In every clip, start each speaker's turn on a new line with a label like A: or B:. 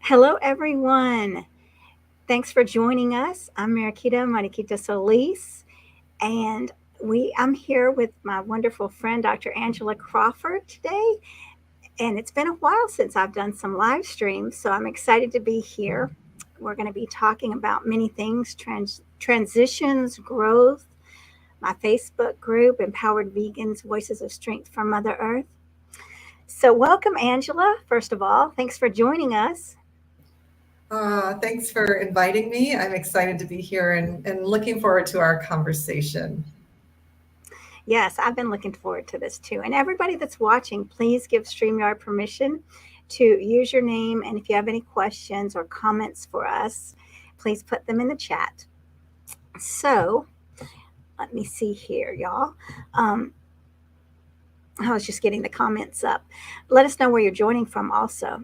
A: Hello, everyone. Thanks for joining us. I'm Mariquita Solis, and I'm here with my wonderful friend, Dr. Angela Crawford, today. And it's been a while since I've done some live streams, so I'm excited to be here. We're going to be talking about many things: transitions, growth, my Facebook group, Empowered Vegans, Voices of Strength from Mother Earth. So, welcome, Angela. First of all, thanks for joining us.
B: Thanks for inviting me. I'm excited to be here and looking forward to our conversation.
A: Yes, I've been looking forward to this too. And everybody that's watching, please give StreamYard permission to use your name. And if you have any questions or comments for us, please put them in the chat. So let me see here, y'all. I was just getting the comments up. Let us know where you're joining from also.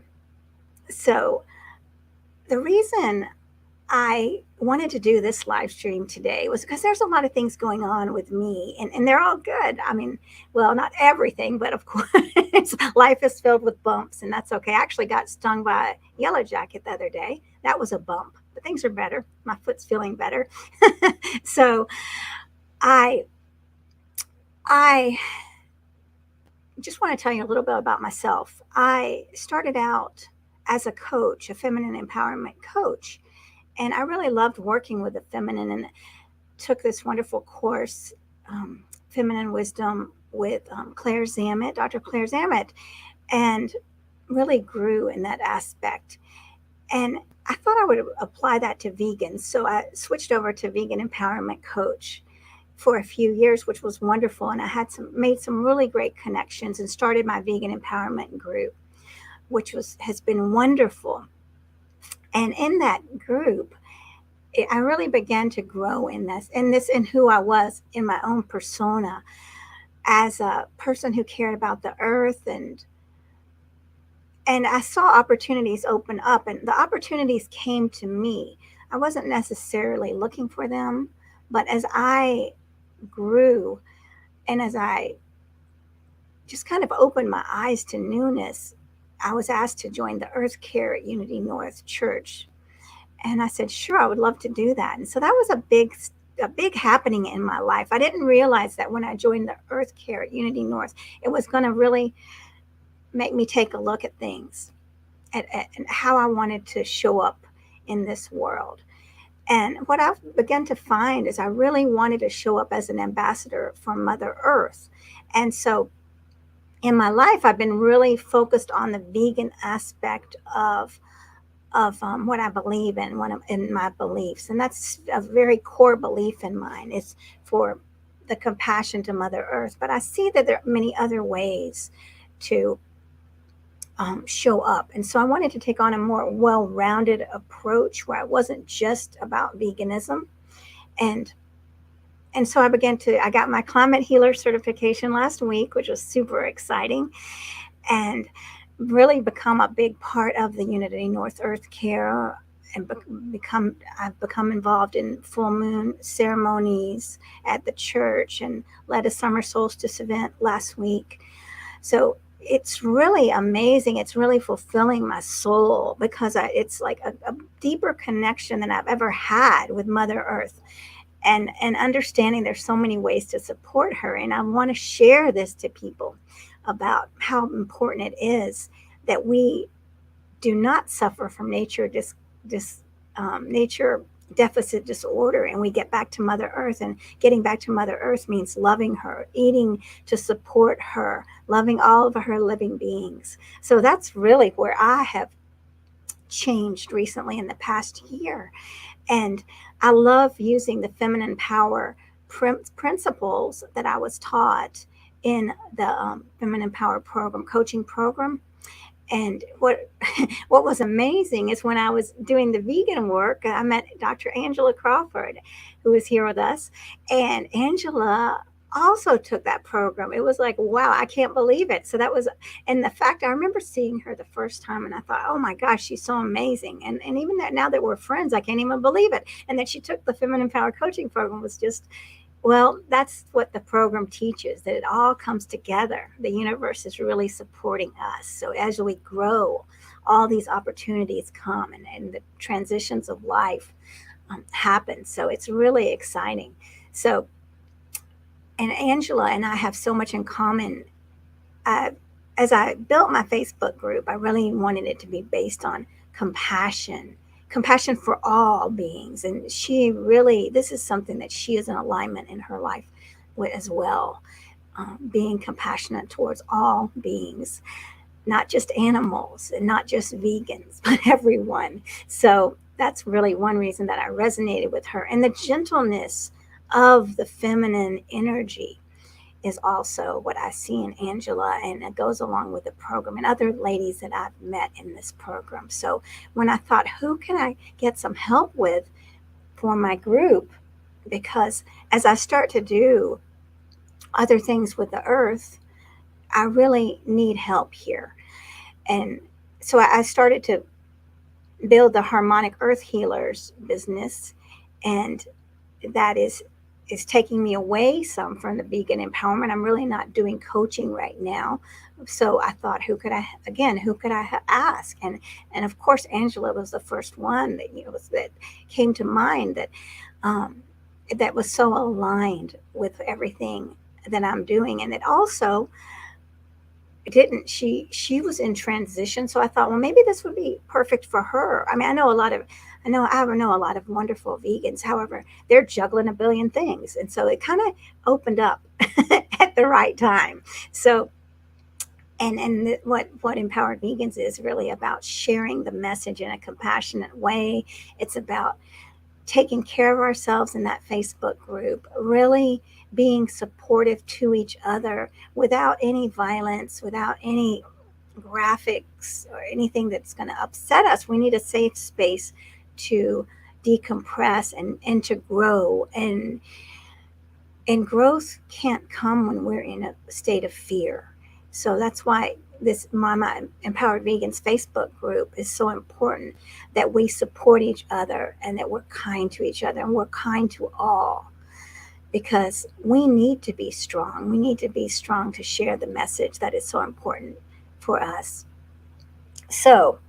A: So the reason I wanted to do this live stream today was because there's a lot of things going on with me, and they're all good. I mean, well, not everything, but of course, life is filled with bumps, and that's okay. I actually got stung by a yellow jacket the other day. That was a bump, but things are better. My foot's feeling better. So I I just want to tell you a little bit about myself. I started out as a coach, a feminine empowerment coach, and I really loved working with the feminine and took this wonderful course, Feminine Wisdom, with Dr. Claire Zamet, and really grew in that aspect. And I thought I would apply that to vegans. So I switched over to vegan empowerment coach for a few years, which was wonderful. And I had made some really great connections and started my vegan empowerment group, which has been wonderful. And in that group, I really began to grow in who I was in my own persona as a person who cared about the earth, and I saw opportunities open up, and the opportunities came to me. I wasn't necessarily looking for them, but as I grew and as I just kind of opened my eyes to newness, I was asked to join the Earth Care at Unity North Church. And I said, sure, I would love to do that. And so that was a big happening in my life. I didn't realize that when I joined the Earth Care at Unity North, it was going to really make me take a look at things at how I wanted to show up in this world. And what I've begun to find is I really wanted to show up as an ambassador for Mother Earth. And so in my life, I've been really focused on the vegan aspect of what I believe in my beliefs. And that's a very core belief in mine, is for the compassion to Mother Earth. But I see that there are many other ways to show up. And so I wanted to take on a more well-rounded approach where I wasn't just about veganism. And so I got my climate healer certification last week, which was super exciting, and really become a big part of the Unity North Earth Care, and I've become involved in full moon ceremonies at the church and led a summer solstice event last week. So it's really amazing. It's really fulfilling my soul because it's like a deeper connection than I've ever had with Mother Earth, and understanding there's so many ways to support her. And I want to share this to people about how important it is that we do not suffer from nature deficit disorder, and we get back to Mother Earth. And getting back to Mother Earth means loving her, eating to support her, loving all of her living beings. So that's really where I have changed recently in the past year. And I love using the feminine power principles that I was taught in the feminine power program, coaching program. And what was amazing is when I was doing the vegan work, I met Dr. Angela Crawford, who is here with us. And Angela also took that program. It was like, wow, I can't believe it. So that was, and the fact, I remember seeing her the first time and I thought, oh my gosh, she's so amazing. And even that now that we're friends, I can't even believe it. And that she took the feminine power coaching program was just Well, that's what the program teaches, that it all comes together. The universe is really supporting us. So as we grow, all these opportunities come, and the transitions of life happen. So it's really exciting. So, and Angela and I have so much in common. uh, as I built my Facebook group, I really wanted it to be based on compassion, compassion for all beings. And she really, this is something that she is in alignment in her life with as well, being compassionate towards all beings, not just animals and not just vegans, but everyone. So that's really one reason that I resonated with her. And the gentleness of the feminine energy is also what I see in Angela, and it goes along with the program and other ladies that I've met in this program. So when I thought, who can I get some help with for my group? Because as I start to do other things with the earth, I really need help here. And so I started to build the Harmonic Earth Healers business, and that is taking me away some from the vegan empowerment. I'm really not doing coaching right now. So I thought, who could I ask? And of course, Angela was the first one that, that came to mind, um, that was so aligned with everything that I'm doing. And it also didn't she was in transition, so I thought, well, maybe this would be perfect for her. I mean, I know a lot of wonderful vegans. However, they're juggling a billion things, and so it kind of opened up at the right time. So, what empowered vegans is really about sharing the message in a compassionate way. It's about taking care of ourselves in that Facebook group, really being supportive to each other without any violence, without any graphics or anything that's going to upset us. We need a safe space to decompress and to grow. And growth can't come when we're in a state of fear. So that's why this Mama Empowered Vegans Facebook group is so important, that we support each other and that we're kind to each other and we're kind to all, because we need to be strong. We need to be strong to share the message that is so important for us. So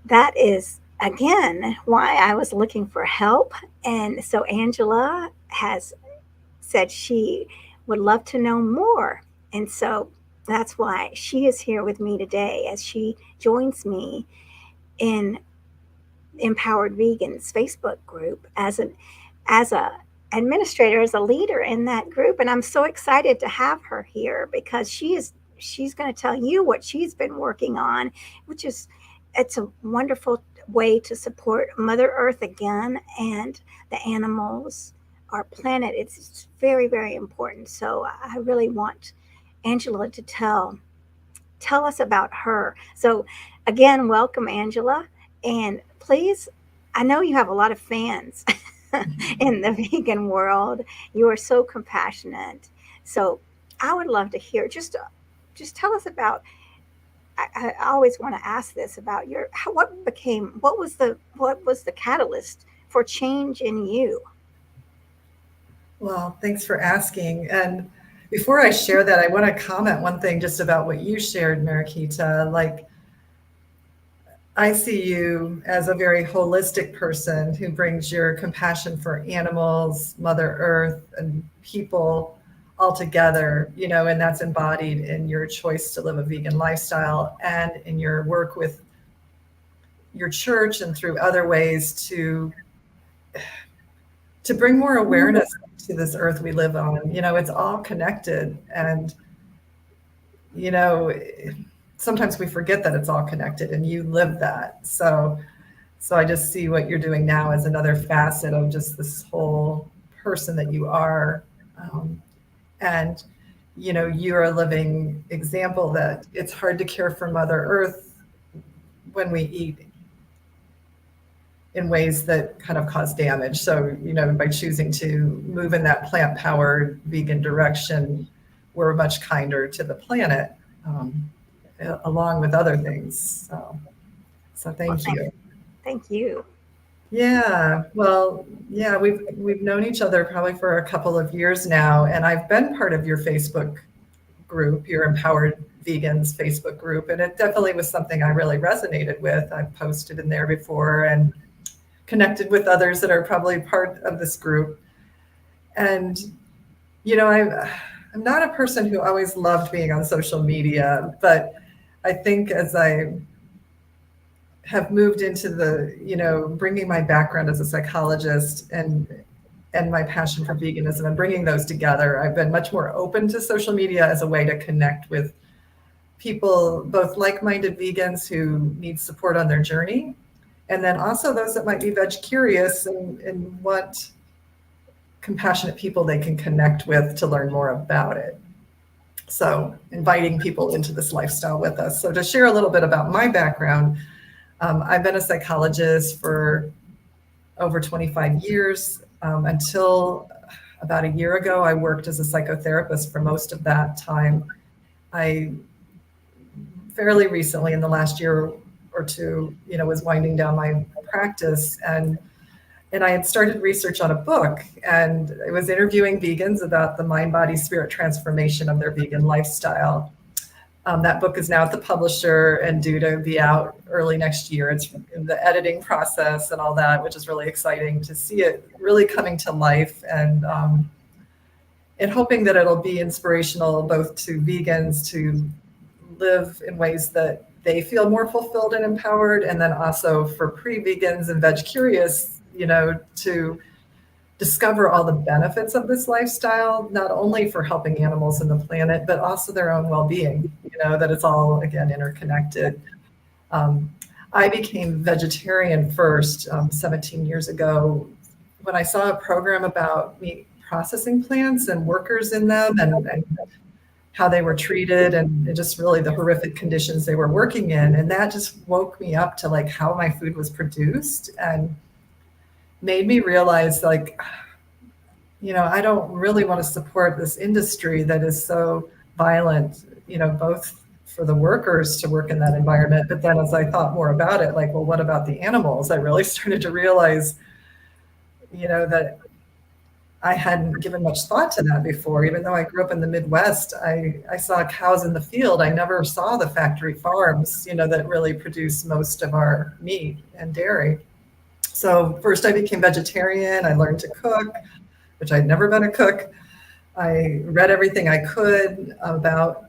A: that is again why I was looking for help. And so Angela has said she would love to know more. And so that's why she is here with me today, as she joins me in Empowered Vegans Facebook group as a administrator, as a leader in that group. And I'm so excited to have her here, because she's going to tell you what she's been working on, which is, it's a wonderful way to support Mother Earth again, and the animals, our planet. It's very, very important. So I really want Angela to tell us about her. So again, welcome, Angela. And please, I know you have a lot of fans in the vegan world. You are so compassionate. So I would love to hear, just tell us about, I always want to ask this about your, what was the catalyst for change in you?
B: Well, thanks for asking. And before I share that, I want to comment one thing just about what you shared, Marikita. Like, I see you as a very holistic person who brings your compassion for animals, Mother Earth, and people all together, and that's embodied in your choice to live a vegan lifestyle and in your work with your church and through other ways to bring more awareness to this earth we live on. It's all connected. And, you know, sometimes we forget that it's all connected, and you live that. So I just see what you're doing now as another facet of just this whole person that you are. And, you're a living example that it's hard to care for Mother Earth when we eat in ways that kind of cause damage. So, by choosing to move in that plant-powered vegan direction, we're much kinder to the planet, along with other things. So
A: Well,
B: thank you.
A: thank you.
B: Yeah, well, yeah, we've known each other probably for a couple of years now, and I've been part of your Facebook group, your Empowered Vegans Facebook group, and it definitely was something I really resonated with. I've posted in there before and connected with others that are probably part of this group. And I'm not a person who always loved being on social media, but I think as I have moved into bringing my background as a psychologist and my passion for veganism and bringing those together, I've been much more open to social media as a way to connect with people, both like-minded vegans who need support on their journey, and then also those that might be veg curious and want compassionate people they can connect with to learn more about it. So inviting people into this lifestyle with us. So to share a little bit about my background, I've been a psychologist for over 25 years. Until about a year ago, I worked as a psychotherapist for most of that time. I fairly recently, in the last year or two, was winding down my practice, and I had started research on a book, and I was interviewing vegans about the mind, body, spirit transformation of their vegan lifestyle. That book is now at the publisher and due to be out early next year. It's in the editing process and all that, which is really exciting to see it really coming to life, and hoping that it'll be inspirational both to vegans to live in ways that they feel more fulfilled and empowered, and then also for pre-vegans and veg curious, to discover all the benefits of this lifestyle, not only for helping animals and the planet, but also their own well-being, that it's all, again, interconnected. I became vegetarian first 17 years ago when I saw a program about meat processing plants and workers in them, and how they were treated, and just really the horrific conditions they were working in. And that just woke me up to like how my food was produced and made me realize like, I don't really want to support this industry that is so violent, both for the workers to work in that environment. But then as I thought more about it, like, well, what about the animals? I really started to realize, that I hadn't given much thought to that before. Even though I grew up in the Midwest, I saw cows in the field. I never saw the factory farms, that really produce most of our meat and dairy. So first I became vegetarian. I learned to cook, which I'd never been a cook. I read everything I could about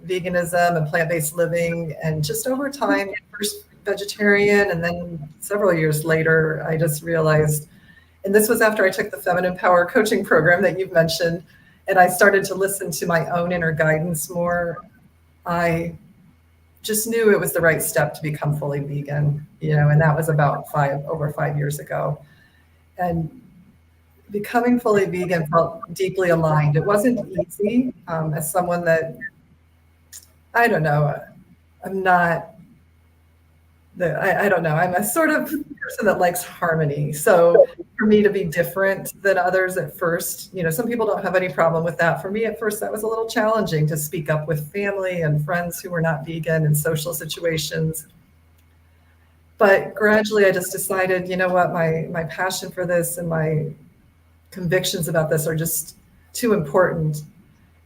B: veganism and plant-based living. And just over time, first vegetarian, and then several years later, I just realized, and this was after I took the Feminine Power coaching program that you've mentioned, and I started to listen to my own inner guidance more. I just knew it was the right step to become fully vegan, and that was about over 5 years ago. And becoming fully vegan felt deeply aligned. It wasn't easy. As someone that, I don't know, I'm not I don't know. I'm a sort of person that likes harmony. So for me to be different than others at first, some people don't have any problem with that. For me at first, that was a little challenging to speak up with family and friends who were not vegan in social situations. But gradually I just decided, what, my passion for this and my convictions about this are just too important.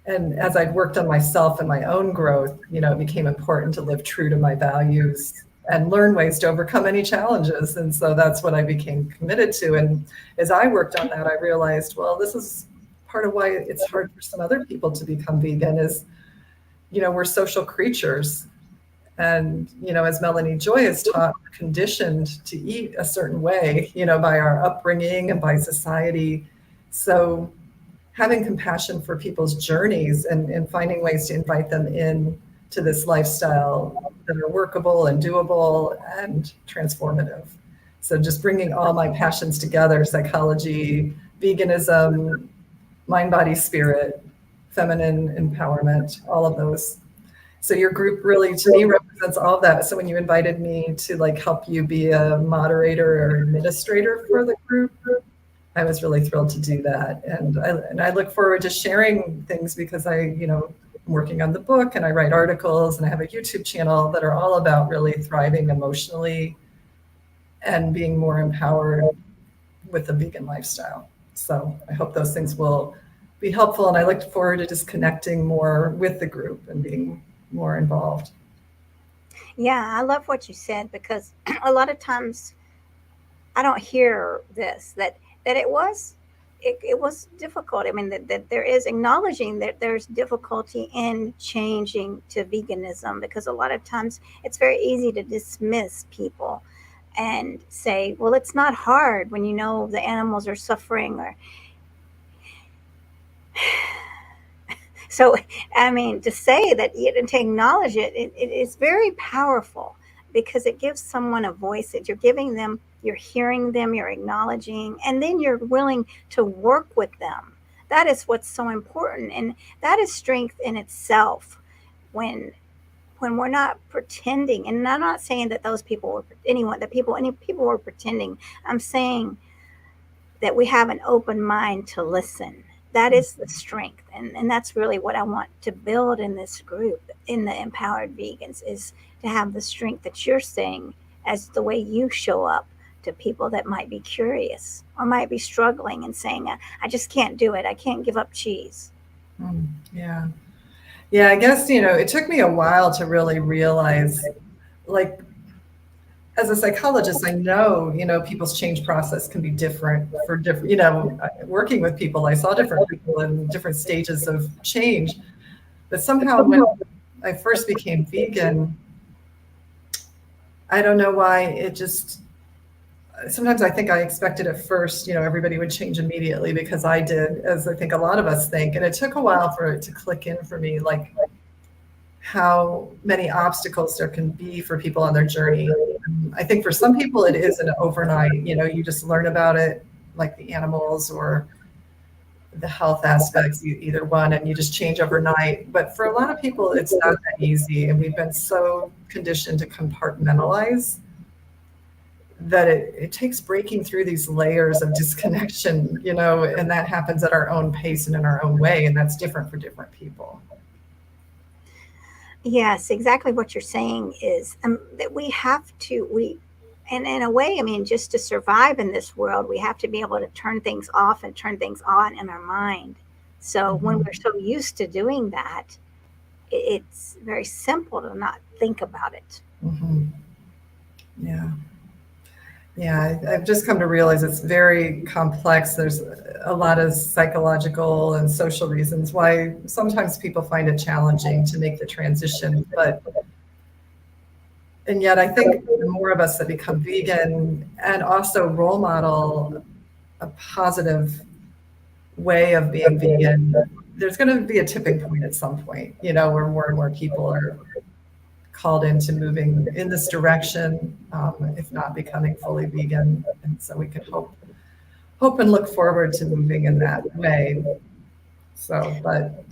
B: And as I'd worked on myself and my own growth, it became important to live true to my values and learn ways to overcome any challenges. And so that's what I became committed to. And as I worked on that, I realized, well, this is part of why it's hard for some other people to become vegan is, we're social creatures. And, as Melanie Joy is taught, we're conditioned to eat a certain way, by our upbringing and by society. So having compassion for people's journeys and finding ways to invite them in to this lifestyle that are workable and doable and transformative. So just bringing all my passions together, psychology, veganism, mind, body, spirit, feminine empowerment, all of those. So your group really, to me, represents all of that. So when you invited me to help you be a moderator or administrator for the group, I was really thrilled to do that. And I look forward to sharing things because I'm working on the book and I write articles and I have a YouTube channel that are all about really thriving emotionally and being more empowered with the vegan lifestyle. So I hope those things will be helpful. And I look forward to just connecting more with the group and being more involved.
A: Yeah, I love what you said, because a lot of times I don't hear this, that it was difficult. I mean, that there is acknowledging that there's difficulty in changing to veganism, because a lot of times it's very easy to dismiss people and say, well, it's not hard when you know the animals are suffering. Or so, I mean, to say that and to acknowledge it is very powerful, because it gives someone a voice, that you're giving them, you're hearing them, you're acknowledging, and then you're willing to work with them. That is what's so important. And that is strength in itself, when we're not pretending. And I'm not saying that those people were any people were pretending. I'm saying that we have an open mind to listen. That is the strength. And that's really what I want to build in this group, in the Empowered Vegans, is to have the strength that you're saying, as the way you show up to people that might be curious or might be struggling and saying, I just can't do it. I can't give up cheese.
B: Yeah. Yeah, I guess, it took me a while to really realize, like, as a psychologist, I know, people's change process can be different for different, working with people, I saw different people in different stages of change. But somehow when I first became vegan, I don't know why, sometimes I think I expected at first, everybody would change immediately, because I did, as I think a lot of us think. And it took a while for it to click in for me, like how many obstacles there can be for people on their journey. I think for some people it is an overnight, you just learn about it, like the animals or the health aspects, either one, and you just change overnight. But for a lot of people, it's not that easy. And we've been so conditioned to compartmentalize that it takes breaking through these layers of disconnection, and that happens at our own pace and in our own way. And that's different for different people.
A: Yes, exactly what you're saying is, that and in a way, I mean, just to survive in this world, we have to be able to turn things off and turn things on in our mind. So when we're so used to doing that, it's very simple to not think about it.
B: Yeah. Yeah, I've just come to realize it's very complex. There's a lot of psychological and social reasons why sometimes people find it challenging to make the transition. And yet I think the more of us that become vegan and also role model a positive way of being vegan, there's going to be a tipping point at some point, where more and more people are called into moving in this direction, if not becoming fully vegan. And so we can hope and look forward to moving in that way. So, but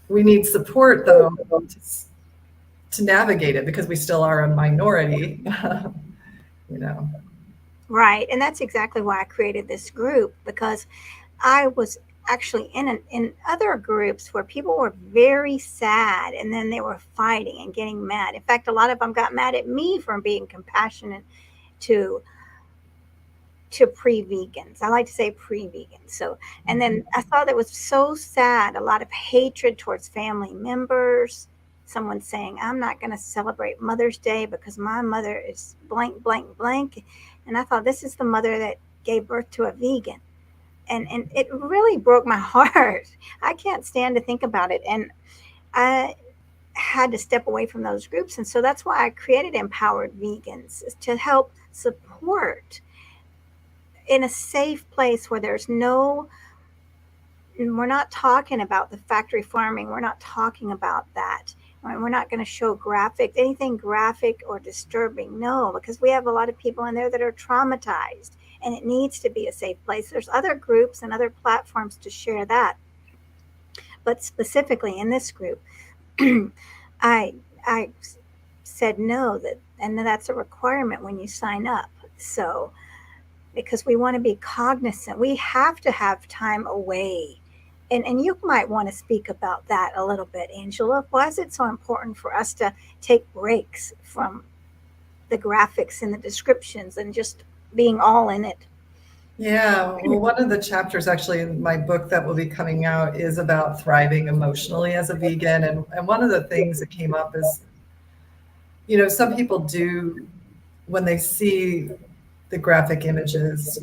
B: we need support, though, to navigate it, because we still are a minority.
A: Right. And that's exactly why I created this group, because I was actually in other groups where people were very sad, and then they were fighting and getting mad. In fact, a lot of them got mad at me for being compassionate to pre-vegans. I like to say pre-vegans. So, and then I thought it was so sad, a lot of hatred towards family members. Someone saying, I'm not going to celebrate Mother's Day because my mother is blank, blank, blank. And I thought, this is the mother that gave birth to a vegan. And it really broke my heart. I can't stand to think about it. And I had to step away from those groups. And so that's why I created Empowered Vegans, is to help support in a safe place where we're not talking about the factory farming. We're not talking about that. We're not going to show anything graphic or disturbing. No, because we have a lot of people in there that are traumatized, and it needs to be a safe place. There's other groups and other platforms to share that. But specifically in this group, I said no, and that's a requirement when you sign up. So, because we want to be cognizant, we have to have time away. And you might want to speak about that a little bit, Angela. Why is it so important for us to take breaks from the graphics and the descriptions and just being all in it.
B: Yeah, well, one of the chapters actually in my book that will be coming out is about thriving emotionally as a vegan. And one of the things that came up is, some people do when they see the graphic images,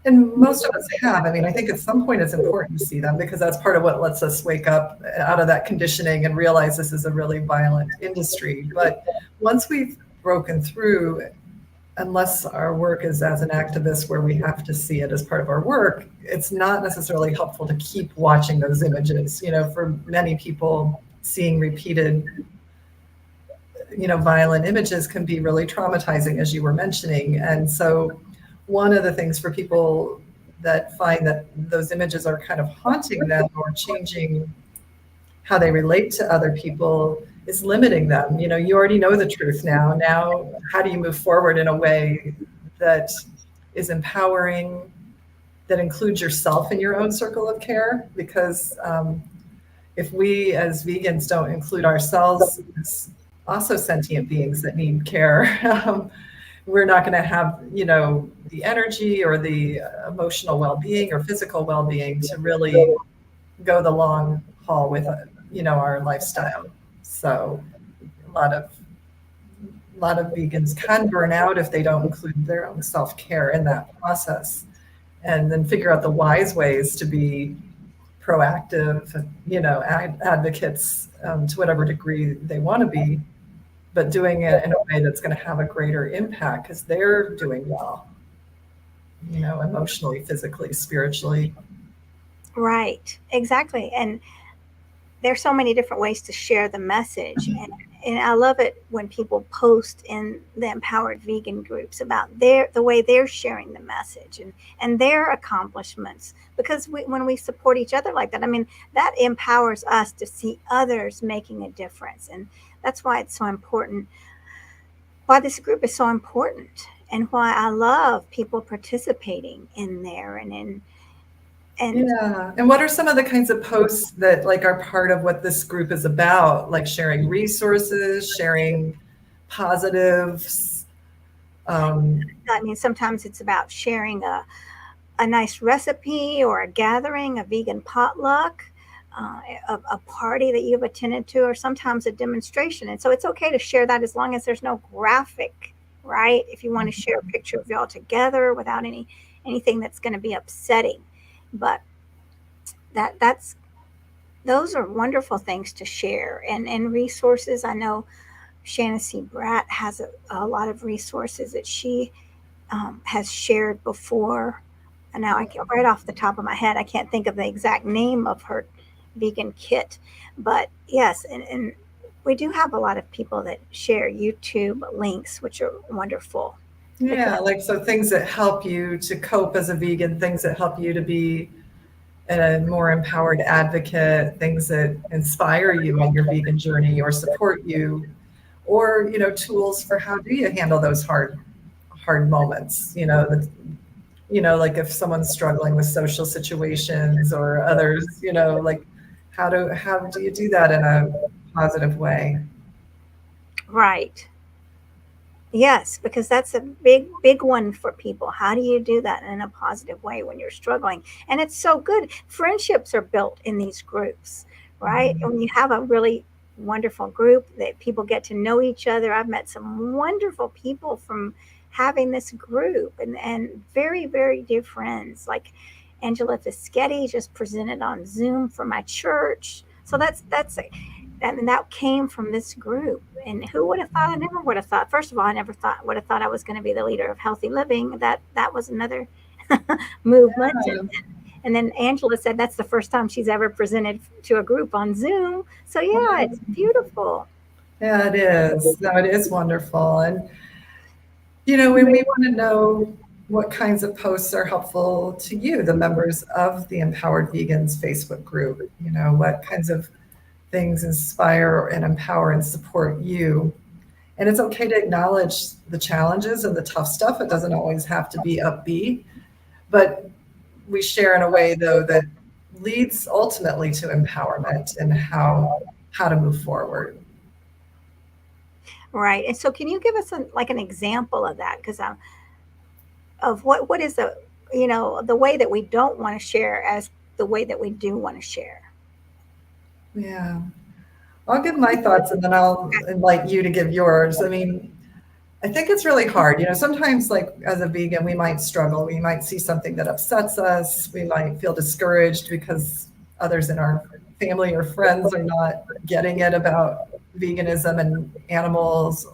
B: and most of us have. I mean, I think at some point it's important to see them because that's part of what lets us wake up out of that conditioning and realize this is a really violent industry. But once we've broken through, unless our work is as an activist where we have to see it as part of our work, it's not necessarily helpful to keep watching those images. For many people, seeing repeated violent images can be really traumatizing, as you were mentioning. And so one of the things for people that find that those images are kind of haunting them or changing how they relate to other people is limiting them. You already know the truth now. Now, how do you move forward in a way that is empowering, that includes yourself in your own circle of care? Because if we as vegans don't include ourselves as also sentient beings that need care, we're not going to have, the energy or the emotional well-being or physical well-being to really go the long haul with, our lifestyle. So a lot of vegans can burn out if they don't include their own self-care in that process, and then figure out the wise ways to be proactive, advocates to whatever degree they want to be, but doing it in a way that's going to have a greater impact because they're doing well, emotionally, physically, spiritually.
A: Right, exactly. And there's so many different ways to share the message. And I love it when people post in the empowered vegan groups about the way they're sharing the message and their accomplishments. Because when we support each other like that, I mean, that empowers us to see others making a difference. And that's why it's so important, why this group is so important, and why I love people participating in there and
B: yeah. And what are some of the kinds of posts that are part of what this group is about? Like sharing resources, sharing positives.
A: I mean, sometimes it's about sharing a nice recipe or a gathering, a vegan potluck, a party that you've attended to, or sometimes a demonstration. And so it's okay to share that as long as there's no graphic, right? If you want to share a picture of y'all together without anything that's going to be upsetting. But those are wonderful things to share, and resources. I know Shanna C. Bratt has a lot of resources that she has shared before. And now I can't, right off the top of my head, I can't think of the exact name of her vegan kit. But yes, and we do have a lot of people that share YouTube links, which are wonderful.
B: Yeah, so things that help you to cope as a vegan, things that help you to be a more empowered advocate, things that inspire you on your vegan journey or support you, or tools for how do you handle those hard moments. Like if someone's struggling with social situations or others, how do you do that in a positive way?
A: Right. Yes, because that's a big one for people. How do you do that in a positive way when you're struggling? And it's so good. Friendships are built in these groups, right?
B: Mm-hmm.
A: And when you have a really wonderful group that people get to know each other. I've met some wonderful people from having this group, and very, very dear friends. Like Angela Fischetti just presented on Zoom for my church. So and that came from this group. And who would have thought? I never would have thought. First of all, I never would have thought I was going to be the leader of healthy living. That was another movement.
B: Yeah.
A: And then Angela said that's the first time she's ever presented to a group on Zoom. So yeah, it's beautiful.
B: Yeah, it is. No, it is wonderful. And when we want to know what kinds of posts are helpful to you, the members of the Empowered Vegans Facebook group, what kinds of things inspire and empower and support you. And it's okay to acknowledge the challenges and the tough stuff. It doesn't always have to be upbeat, but we share in a way, though, that leads ultimately to empowerment and how to move forward.
A: Right. And so, can you give us like an example of that? Because of what is the, the way that we don't want to share as the way that we do want to share.
B: Yeah. I'll give my thoughts and then I'll invite you to give yours. I mean, I think it's really hard. Sometimes, like as a vegan, we might struggle. We might see something that upsets us. We might feel discouraged because others in our family or friends are not getting it about veganism and animals,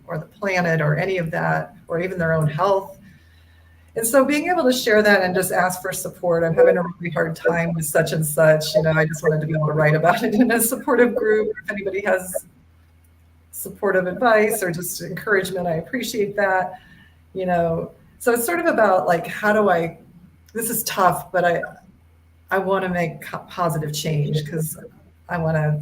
B: or the planet or any of that, or even their own health. And so being able to share that and just ask for support, I'm having a really hard time with such and such, I just wanted to be able to write about it in a supportive group. If anybody has supportive advice or just encouragement, I appreciate that. So it's sort of about like, how do I, this is tough, but I want to make positive change because I want to,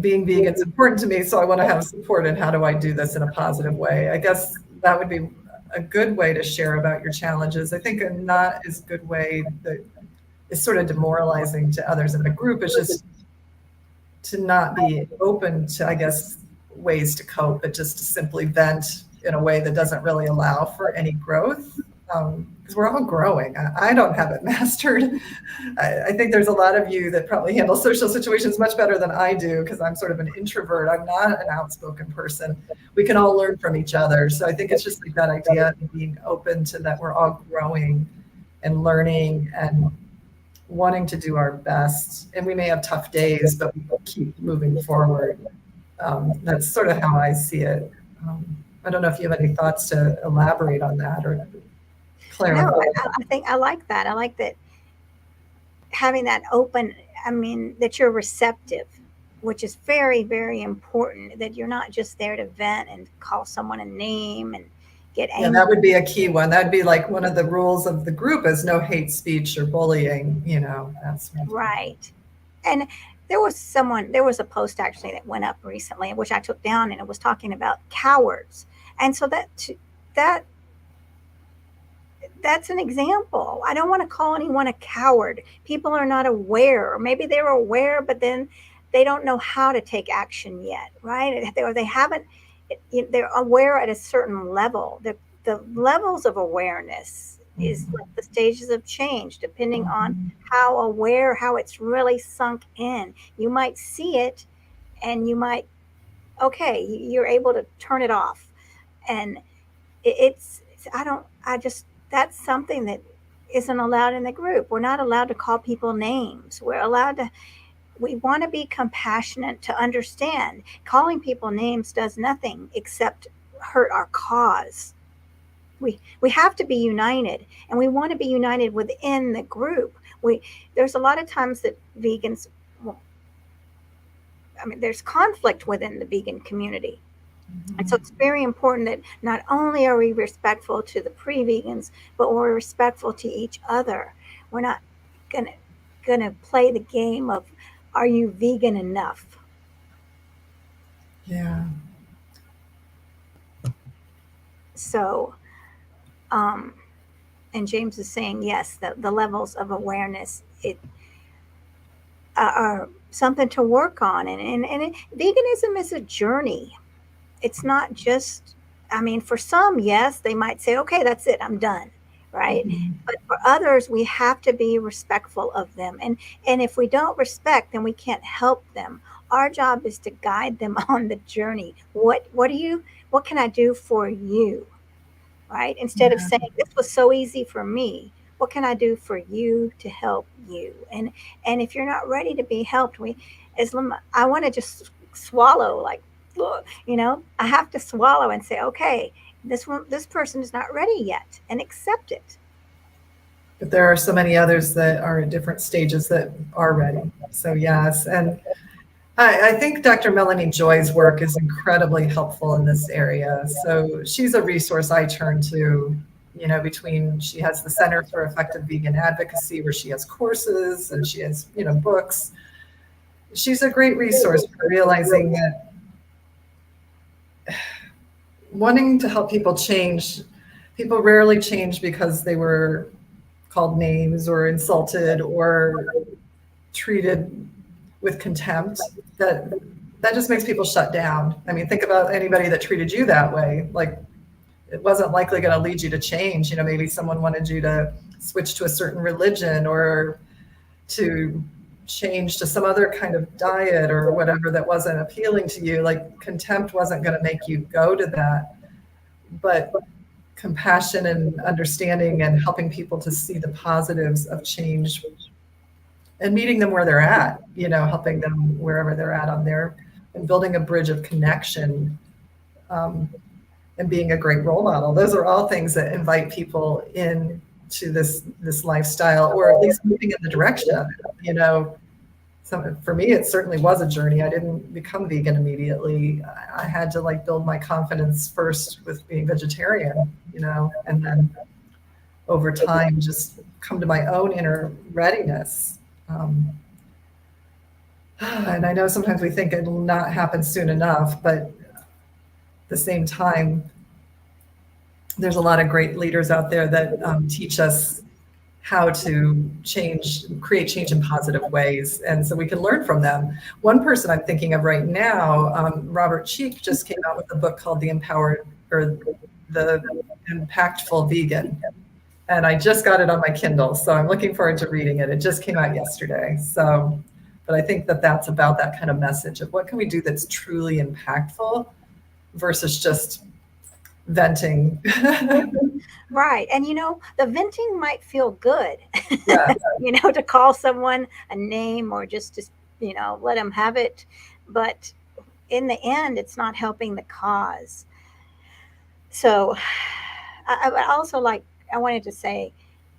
B: being vegan is important to me. So I want to have support. And how do I do this in a positive way? I guess that would be a good way to share about your challenges. I think a not as good way that is sort of demoralizing to others in the group is just to not be open to, I guess, ways to cope, but just to simply vent in a way that doesn't really allow for any growth. Because we're all growing. I don't have it mastered. I think there's a lot of you that probably handle social situations much better than I do because I'm sort of an introvert. I'm not an outspoken person. We can all learn from each other. So I think it's just like that idea of being open to that we're all growing and learning and wanting to do our best. And we may have tough days, but we keep moving forward. That's sort of how I see it. I don't know if you have any thoughts to elaborate on that or clarify.
A: No, I think I like that. I like that, having that open, that you're receptive, which is very, very important, that you're not just there to vent and call someone a name and get angry.
B: Yeah, that would be a key one. That'd be like one of the rules of the group is no hate speech or bullying, that's
A: right. And there was a post actually that went up recently, which I took down, and it was talking about cowards. And so that's an example. I don't want to call anyone a coward. People are not aware, or maybe they're aware, but then they don't know how to take action yet, right? Or they haven't, they're aware at a certain level. The levels of awareness is like the stages of change, depending on how aware, how it's really sunk in. You might see it and you might, okay, you're able to turn it off. And that's something that isn't allowed in the group. We're not allowed to call people names. We want to be compassionate, to understand. Calling people names does nothing except hurt our cause. We have to be united, and we want to be united within the group. There's a lot of times that vegans, there's conflict within the vegan community. And so it's very important that not only are we respectful to the pre-vegans, but we're respectful to each other. We're not gonna play the game of, are you vegan enough?
B: Yeah.
A: So, and James is saying, yes, the levels of awareness are something to work on. And veganism is a journey. It's not just, for some, yes, they might say, okay, that's it, I'm done, right? But for others, we have to be respectful of them. And if we don't respect, then we can't help them. Our job is to guide them on the journey. What can I do for you, right? Instead of saying, this was so easy for me, what can I do for you to help you? And if you're not ready to be helped, I want to just swallow, like, I have to swallow and say, okay, this person is not ready yet, and accept it.
B: But there are so many others that are at different stages that are ready. So yes, and I think Dr. Melanie Joy's work is incredibly helpful in this area. So she's a resource I turn to, she has the Center for Effective Vegan Advocacy, where she has courses and she has, books. She's a great resource for realizing that wanting to help people change, people rarely change because they were called names or insulted or treated with contempt. That that just makes people shut down. I mean, think about anybody that treated you that way. Like, it wasn't likely going to lead you to change. You know, maybe someone wanted you to switch to a certain religion or to change to some other kind of diet or whatever that wasn't appealing to you. Like, contempt wasn't going to make you go to that. But compassion and understanding and helping people to see the positives of change and meeting them where they're at, you know, helping them wherever they're at on their, and building a bridge of connection, and being a great role model. Those are all things that invite people in to this lifestyle, or at least moving in the direction of it. You know, so for me, it certainly was a journey. I didn't become vegan immediately. I had to like build my confidence first with being vegetarian, you know, and then over time just come to my own inner readiness. And I know sometimes we think it'll not happen soon enough, but at the same time, there's a lot of great leaders out there that teach us how to create change in positive ways. And so we can learn from them. One person I'm thinking of right now, Robert Cheek, just came out with a book called The Impactful Vegan. And I just got it on my Kindle, so I'm looking forward to reading it. It just came out yesterday. So, but I think that that's about that kind of message of what can we do that's truly impactful versus just venting.
A: Right. And, you know, the venting might feel good,
B: Yeah.
A: you know, to call someone a name or just to, you know, let them have it. But in the end, it's not helping the cause. So I also I wanted to say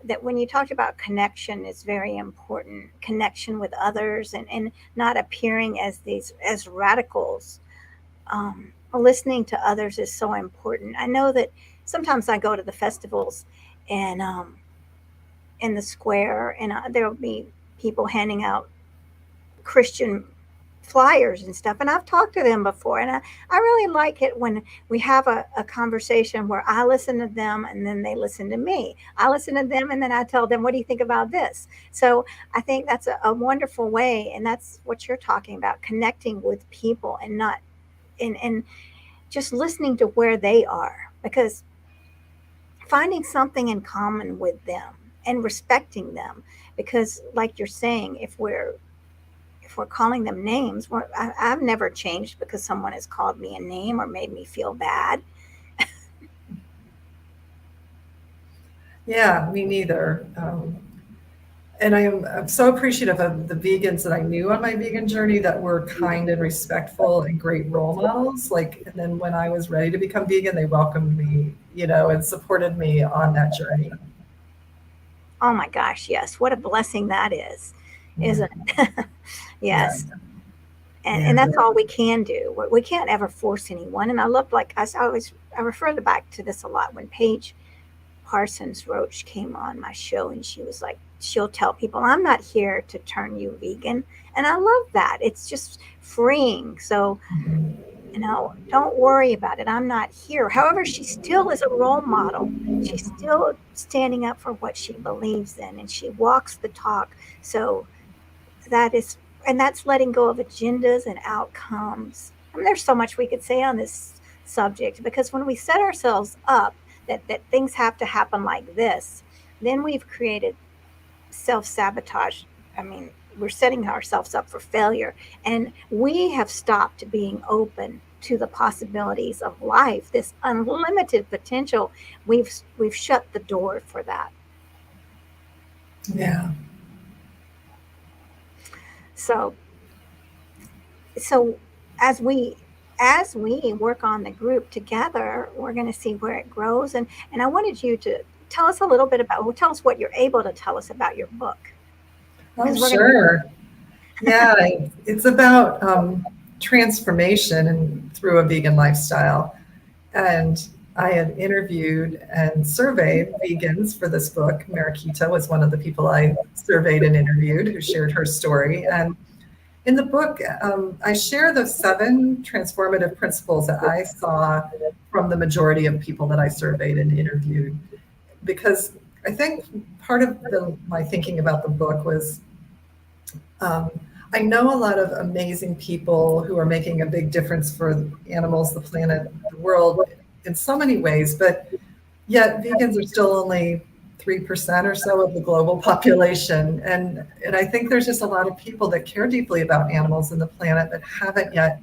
A: that when you talked about connection, it's very important. Connection with others and not appearing as radicals. Listening to others is so important. I know that sometimes I go to the festivals and in the square, and there'll be people handing out Christian flyers and stuff. And I've talked to them before, and I really like it when we have a conversation where I listen to them and then they listen to me. I listen to them and then I tell them, what do you think about this? So I think that's a wonderful way. And that's what you're talking about, connecting with people and not and just listening to where they are, because finding something in common with them and respecting them, because like you're saying, if we're calling them names, I've never changed because someone has called me a name or made me feel bad.
B: Yeah, me neither. And I'm so appreciative of the vegans that I knew on my vegan journey that were kind and respectful and great role models. Like, and then when I was ready to become vegan, they welcomed me, you know, and supported me on that journey.
A: Oh my gosh, yes. What a blessing that is, isn't it? Yes.
B: Yeah.
A: And that's all we can do. We can't ever force anyone. And I love, like I refer back to this a lot when Paige Parsons Roach came on my show, and she was like, she'll tell people, I'm not here to turn you vegan. And I love that. It's just freeing. So, you know, don't worry about it. I'm not here. However, she still is a role model. She's still standing up for what she believes in, and she walks the talk. So that's letting go of agendas and outcomes. I mean, there's so much we could say on this subject, because when we set ourselves up that things have to happen like this, then we've created self-sabotage. I mean, we're setting ourselves up for failure, and we have stopped being open to the possibilities of life, this unlimited potential. We've shut the door for that.
B: Yeah.
A: So as we work on the group together, we're going to see where it grows. And I wanted you to tell us a little bit tell us what you're able to tell us about your book.
B: Oh, sure. Yeah, it's about transformation and through a vegan lifestyle. And I had interviewed and surveyed vegans for this book. Mariquita was one of the people I surveyed and interviewed who shared her story. And in the book, I share the 7 transformative principles that I saw from the majority of people that I surveyed and interviewed. Because I think part of my thinking about the book was I I know a lot of amazing people who are making a big difference for animals, the planet, the world in so many ways, but yet vegans are still only 3% or so of the global population. And I think there's just a lot of people that care deeply about animals and the planet that haven't yet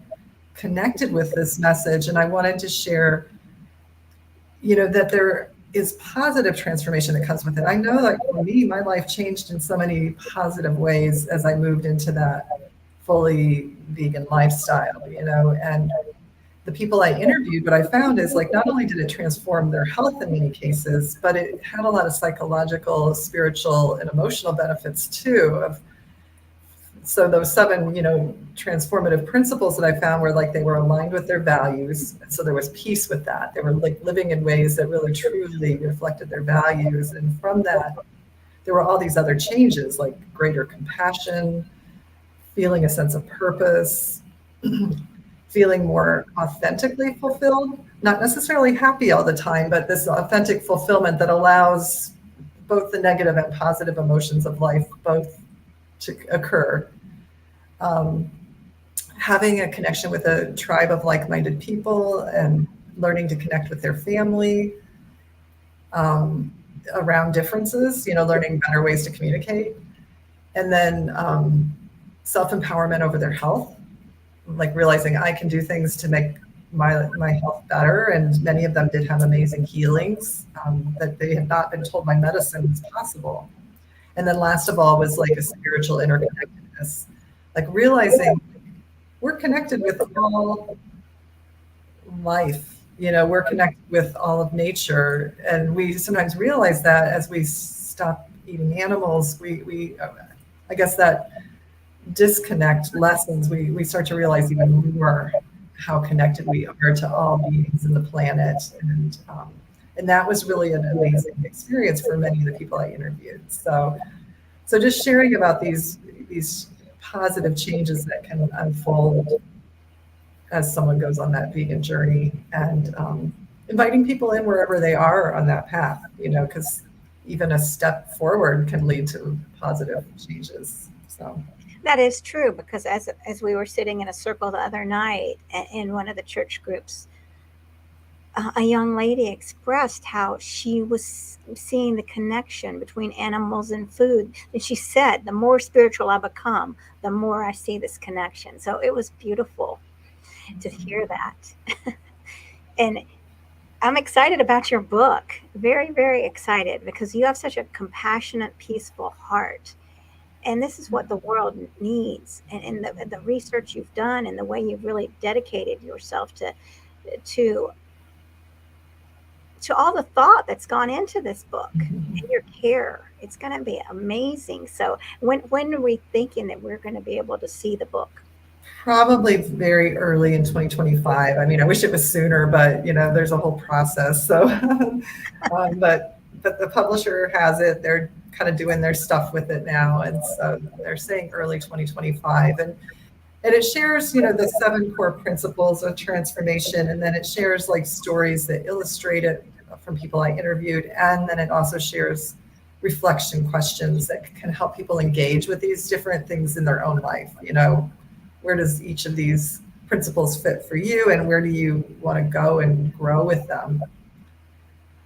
B: connected with this message. And I wanted to share, that there is positive transformation that comes with it. I know that for me, my life changed in so many positive ways as I moved into that fully vegan lifestyle, and the people I interviewed, what I found is like, not only did it transform their health in many cases, but it had a lot of psychological, spiritual, and emotional benefits too. So those 7, transformative principles that I found were like, they were aligned with their values. So there was peace with that. They were like living in ways that really truly reflected their values. And from that, there were all these other changes, like greater compassion, feeling a sense of purpose, feeling more authentically fulfilled, not necessarily happy all the time, but this authentic fulfillment that allows both the negative and positive emotions of life both to occur. Having a connection with a tribe of like-minded people and learning to connect with their family around differences, learning better ways to communicate. And then self-empowerment over their health, like realizing I can do things to make my health better. And many of them did have amazing healings that they had not been told by medicine was possible. And then last of all was like a spiritual interconnectedness, like realizing we're connected with all life, we're connected with all of nature. And we sometimes realize that as we stop eating animals, we I guess that disconnect lessons, we start to realize even more how connected we are to all beings in the planet. And that was really an amazing experience for many of the people I interviewed. So just sharing about these positive changes that can unfold as someone goes on that vegan journey, and inviting people in wherever they are on that path, because even a step forward can lead to positive changes. So
A: that is true, because as we were sitting in a circle the other night in one of the church groups, a young lady expressed how she was seeing the connection between animals and food. And she said, the more spiritual I become, the more I see this connection. So it was beautiful to hear that. And I'm excited about your book. Very, very excited, because you have such a compassionate, peaceful heart. And this is what the world needs. And the research you've done and the way you've really dedicated yourself to all the thought that's gone into this book and your care, it's going to be amazing. So when are we thinking that we're going to be able to see the book?
B: Probably very early in 2025. I mean, I wish it was sooner, but there's a whole process. So, but the publisher has it. They're kind of doing their stuff with it now, and so they're saying early 2025. And it shares, the 7 core principles of transformation, and then it shares like stories that illustrate it from people I interviewed, and then it also shares reflection questions that can help people engage with these different things in their own life. Where does each of these principles fit for you, and where do you want to go and grow with them?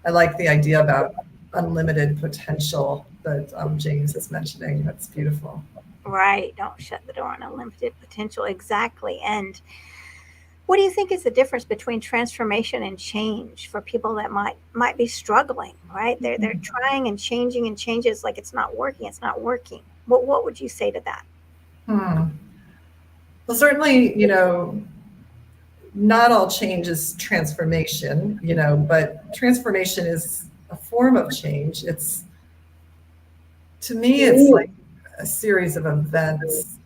B: I like the idea about unlimited potential that James is mentioning. That's beautiful.
A: Right. Don't shut the door on unlimited potential. Exactly. And what do you think is the difference between transformation and change for people that might be struggling, right? They're trying and changes like it's not working. It's not working. What would you say to that?
B: Well, certainly, not all change is transformation, but transformation is a form of change. To me, it's like a series of events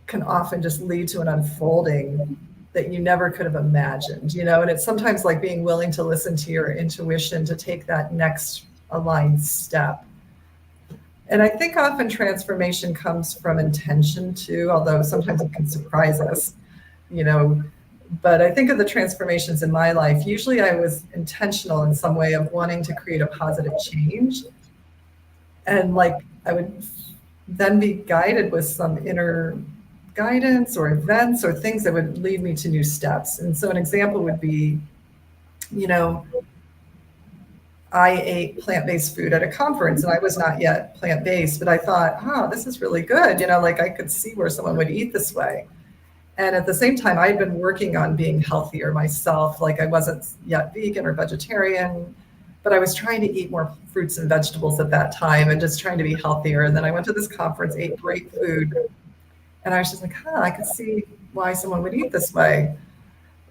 B: can often just lead to an unfolding that you never could have imagined, and it's sometimes like being willing to listen to your intuition to take that next aligned step. And I think often transformation comes from intention too, although sometimes it can surprise us, but I think of the transformations in my life, usually I was intentional in some way of wanting to create a positive change. And like I would then be guided with some inner guidance or events or things that would lead me to new steps. And so an example would be, you know, I ate plant-based food at a conference and I was not yet plant-based, but I thought, oh, this is really good. You know, like I could see where someone would eat this way. And at the same time, I had been working on being healthier myself. Like I wasn't yet vegan or vegetarian, but I was trying to eat more fruits and vegetables at that time and just trying to be healthier. And then I went to this conference, ate great food, and I was just like, I could see why someone would eat this way.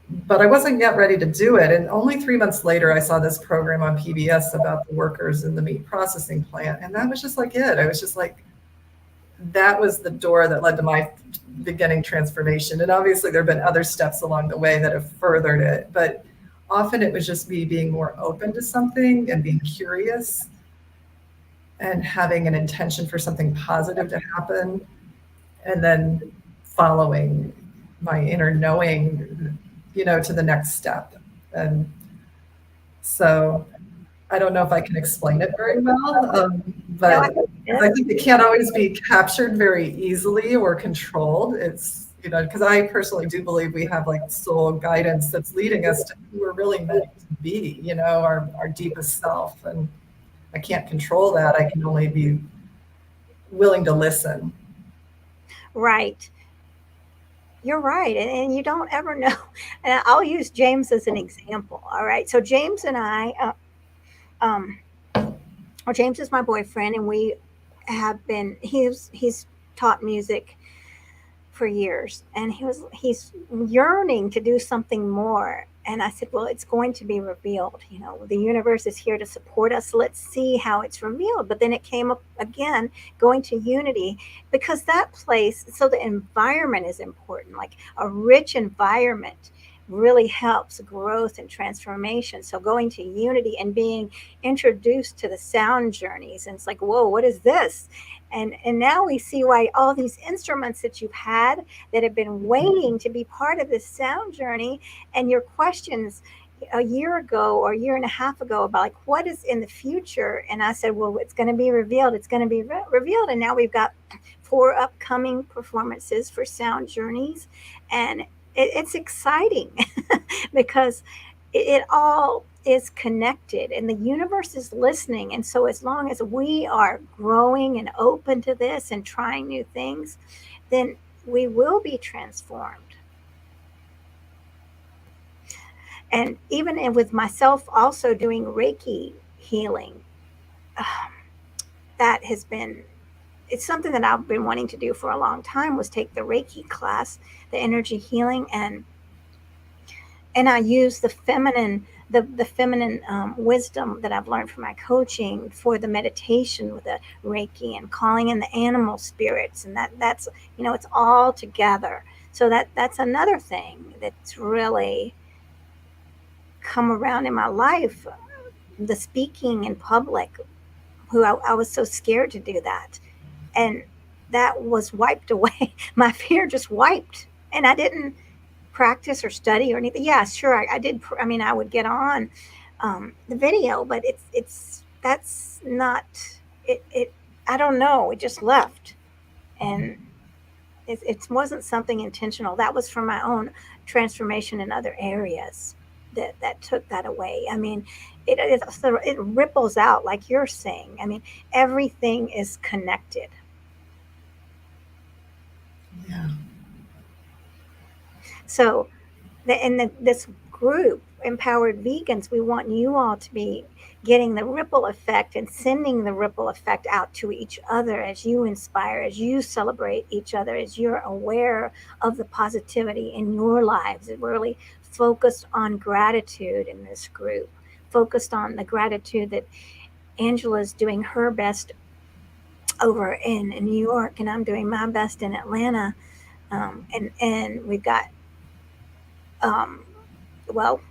B: But I wasn't yet ready to do it. And only 3 months later, I saw this program on PBS about the workers in the meat processing plant. And that was just like it. I was just like, that was the door that led to my beginning transformation. And obviously there have been other steps along the way that have furthered it, but often it was just me being more open to something and being curious and having an intention for something positive to happen, and then following my inner knowing, you know, to the next step. And so I don't know if I can explain it very well,
A: No,
B: but I think it can't always be captured very easily or controlled. It's, you know, because I personally do believe we have like soul guidance that's leading us to who we're really meant to be, you know, our deepest self. And I can't control that. I can only be willing to listen.
A: right. You're right. And you don't ever know. And I'll use James as an example. All right. So James and I, um, well, James is my boyfriend, and we have been, he's taught music for years, and he's yearning to do something more. And I said, well, it's going to be revealed. You know, the universe is here to support us. Let's see how it's revealed. But then it came up again, going to unity, because that place, so the environment is important. Like a rich environment really helps growth and transformation. So going to unity and being introduced to the sound journeys, and it's like, whoa, what is this? And now we see why all these instruments that you've had that have been waiting to be part of this sound journey, and your questions a year ago or a year and a half ago about like what is in the future, and I said, well, it's going to be revealed, it's going to be revealed. And now we've got 4 upcoming performances for sound journeys, and it's exciting because it all is connected and the universe is listening. And so as long as we are growing and open to this and trying new things, then we will be transformed. And even with myself also doing Reiki healing, that has been, it's something that I've been wanting to do for a long time, was take the Reiki class, the energy healing, and I use the feminine, the feminine wisdom that I've learned from my coaching for the meditation with the Reiki and calling in the animal spirits, and that's, you know, it's all together. So that's another thing that's really come around in my life, the speaking in public, who I was so scared to do that, and that was wiped away. My fear just wiped, and I didn't practice or study or anything. Yeah, sure, I did. I mean, I would get on the video, but that's not it. I don't know. It just left, and it wasn't something intentional. That was from my own transformation in other areas that took that away. I mean, it ripples out like you're saying. I mean, everything is connected.
B: Yeah.
A: So, this group, Empowered Vegans, we want you all to be getting the ripple effect and sending the ripple effect out to each other as you inspire, as you celebrate each other, as you're aware of the positivity in your lives. It really focused on gratitude in this group, focused on the gratitude that Angela's doing her best over in New York, and I'm doing my best in Atlanta. And we've got um, well,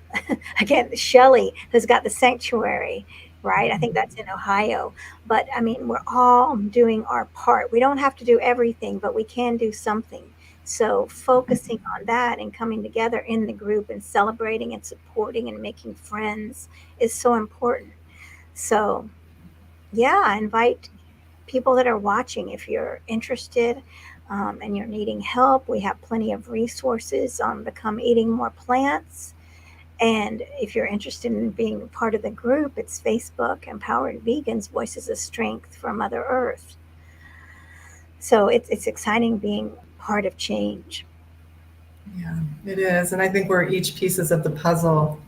A: again, Shelley, who's got the sanctuary, right? I think that's in Ohio. But I mean, we're all doing our part. We don't have to do everything, but we can do something. So focusing on that and coming together in the group and celebrating and supporting and making friends is so important. So yeah, I invite people that are watching, if you're interested, and you're needing help, we have plenty of resources on Become Eating More Plants. And if you're interested in being part of the group, it's Facebook, Empowered Vegans, Voices of Strength for Mother Earth. So it's exciting being part of change.
B: Yeah, it is. And I think we're each pieces of the puzzle,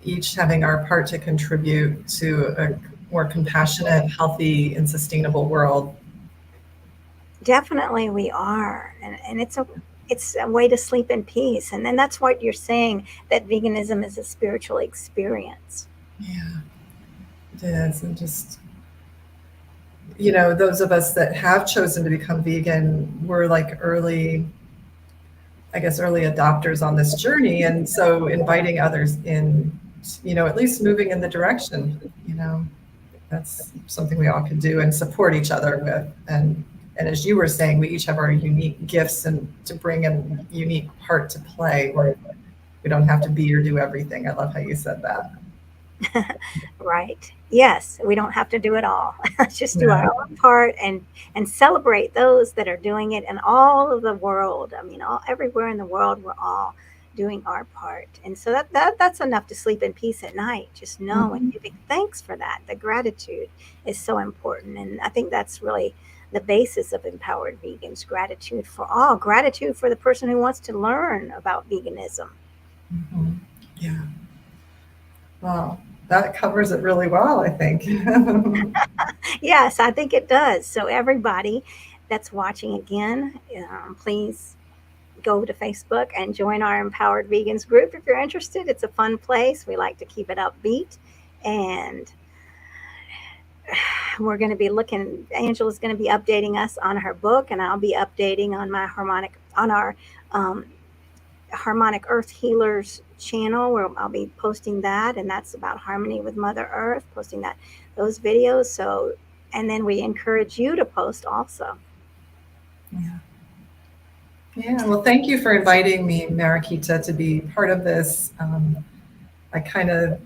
B: each having our part to contribute to a more compassionate, healthy, and sustainable world.
A: Definitely we are. And it's a way to sleep in peace. And then that's what you're saying, that veganism is a spiritual experience.
B: Yeah, it is. And just, those of us that have chosen to become vegan, we're like early adopters on this journey. And so inviting others in, at least moving in the direction, that's something we all can do and support each other with. And as you were saying, we each have our unique gifts and to bring a unique part to play where we don't have to be or do everything. I love how you said that.
A: Right. Yes, we don't have to do it all. Let's just do
B: Yeah.
A: our own part and celebrate those that are doing it in all of the world. I mean, everywhere in the world, we're all doing our part. And so that's enough to sleep in peace at night. Just knowing,
B: Mhm.
A: giving thanks for that. The gratitude is so important. And I think that's really the basis of Empowered Vegans, gratitude for all, gratitude for the person who wants to learn about veganism.
B: Mhm. Yeah. Wow. That covers it really well, I think.
A: Yes, I think it does. So, everybody that's watching again, please go to Facebook and join our Empowered Vegans group if you're interested. It's a fun place. We like to keep it upbeat. And we're going to be looking, Angela's going to be updating us on her book, and I'll be updating on our um, Harmonic Earth Healers channel, where I'll be posting that, and that's about harmony with Mother Earth, posting those videos. So, and then we encourage you to post also.
B: Yeah. Yeah. Well, thank you for inviting me, Marakita, to be part of this. I kind of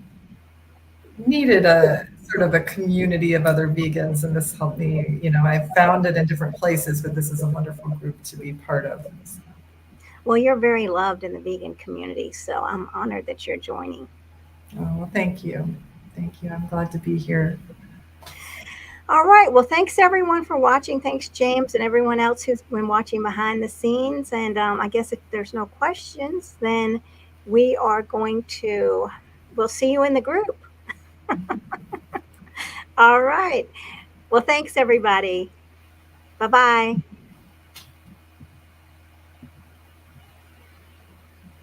B: needed a sort of a community of other vegans, and this helped me. I found it in different places, but this is a wonderful group to be part of.
A: Well, you're very loved in the vegan community, so I'm honored that you're joining.
B: Oh, well, thank you. Thank you. I'm glad to be here.
A: All right. Well, thanks everyone for watching. Thanks, James, and everyone else who's been watching behind the scenes. And I guess if there's no questions, then we'll see you in the group. All right. Well, thanks everybody. Bye bye.